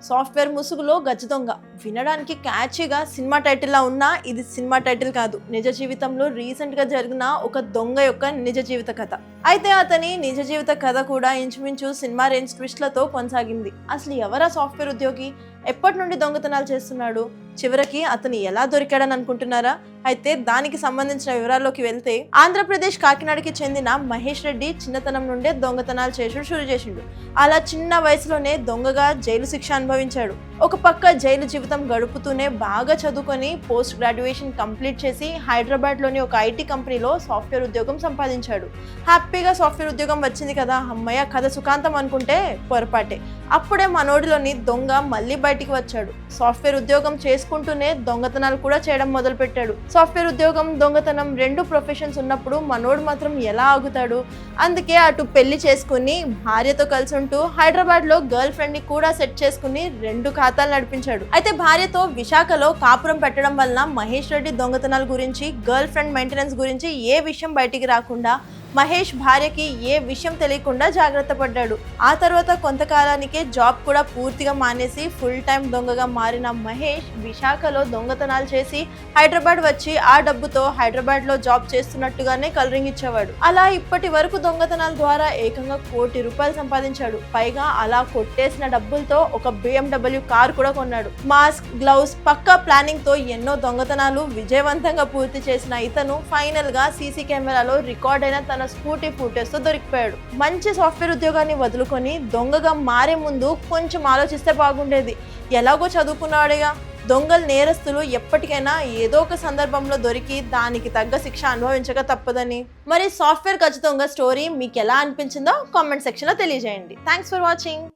Software ముసుగులో గజ దొంగ వినడానికి క్యాచీగా సినిమా టైటిల్ లా ఉన్నా ఇది సినిమా టైటిల్ కాదు. నిజ జీవితంలో రీసెంట్ గా జరిగిన ఒక దొంగ యొక్క నిజ జీవిత కథ. అయితే అతని నిజ జీవిత కథ కూడా ఇంచుమించు సినిమా రేంజ్ ట్విస్ట్లతో కొనసాగింది. అసలు ఎవరా సాఫ్ట్వేర్ ఉద్యోగి, ఎప్పటి నుండి దొంగతనాలు చేస్తున్నాడు, చివరికి అతను ఎలా దొరికాడని అనుకుంటున్నారా? అయితే దానికి సంబంధించిన వివరాల్లోకి వెళ్తే, ఆంధ్రప్రదేశ్ కాకినాడకి చెందిన మహేష్ రెడ్డి చిన్నతనం నుండే దొంగతనాలు చేసుడు షురు చేసిండు. అలా చిన్న వయసులోనే దొంగగా జైలు శిక్ష అనుభవించాడు. ఒక పక్క జైలు జీవితం గడుపుతూనే బాగా చదువుకొని పోస్ట్ గ్రాడ్యుయేషన్ కంప్లీట్ చేసి హైదరాబాద్లోని ఒక ఐటీ కంపెనీలో సాఫ్ట్వేర్ ఉద్యోగం సంపాదించాడు. హ్యాపీగా సాఫ్ట్వేర్ ఉద్యోగం వచ్చింది కదా, అమ్మయ్య కథ సుఖాంతం అనుకుంటే పొరపాటే. అప్పుడే మనోడిలోని దొంగ మళ్ళీ బయటికి వచ్చాడు. సాఫ్ట్వేర్ ఉద్యోగం చేసుకుంటూనే దొంగతనాలు కూడా చేయడం మొదలు పెట్టాడు. సాఫ్ట్వేర్ ఉద్యోగం, దొంగతనం రెండు ప్రొఫెషన్స్ ఉన్నప్పుడు మనోడు మాత్రం ఎలా ఆగుతాడు? అందుకే అటు పెళ్లి చేసుకుని భార్యతో కలిసి ఉంటూ హైదరాబాద్ లో గర్ల్ ఫ్రెండ్ ని కూడా సెట్ చేసుకుని రెండు ఖాతాలు నడిపించాడు. అయితే భార్యతో విశాఖలో కాపురం పెట్టడం వలన మహేష్ రెడ్డి దొంగతనాల గురించి, గర్ల్ ఫ్రెండ్ మెయింటెనెన్స్ గురించి ఏ విషయం బయటికి రాకుండా, మహేష్ భార్యకి ఏ విషయం తెలియకుండా జాగ్రత్త పడ్డాడు. ఆ తర్వాత కొంతకాలానికే జాబ్ కూడా పూర్తిగా మానేసి ఫుల్ టైం దొంగగా మారిన మహేష్ విశాఖలో దొంగతనాలు చేసి హైదరాబాద్ వచ్చి ఆ డబ్బుతో హైదరాబాద్ లో జాబ్ చేస్తున్నట్టుగానే కలరింగ్ ఇచ్చేవాడు. అలా ఇప్పటి వరకు దొంగతనాల ద్వారా ఏకంగా ₹1 కోటి సంపాదించాడు. పైగా అలా కొట్టేసిన డబ్బులతో ఒక BMW కార్ కూడా కొన్నాడు. మాస్క్, గ్లౌస్, పక్కా ప్లానింగ్ తో ఎన్నో దొంగతనాలు విజయవంతంగా పూర్తి చేసిన ఇతను ఫైనల్ గా సీసీ కెమెరాలో రికార్డ్ అయిన తన స్కూటీ ఫుటేజ్ తో దొరికిపోయాడు. మంచి సాఫ్ట్వేర్ ఉద్యోగాన్ని వదులుకొని దొంగగా మారే ముందు కొంచెం ఆలోచిస్తే బాగుండేది. ఎలాగో చదువుకున్నాడుగా. దొంగలు, నేరస్తులు ఎప్పటికైనా ఏదో ఒక సందర్భంలో దొరికి దానికి తగ్గ శిక్ష అనుభవించక తప్పదని. మరి సాఫ్ట్వేర్ గజ దొంగ స్టోరీ మీకు ఎలా అనిపించిందో కామెంట్ సెక్షన్ లో తెలియజేయండి. Thanks for watching.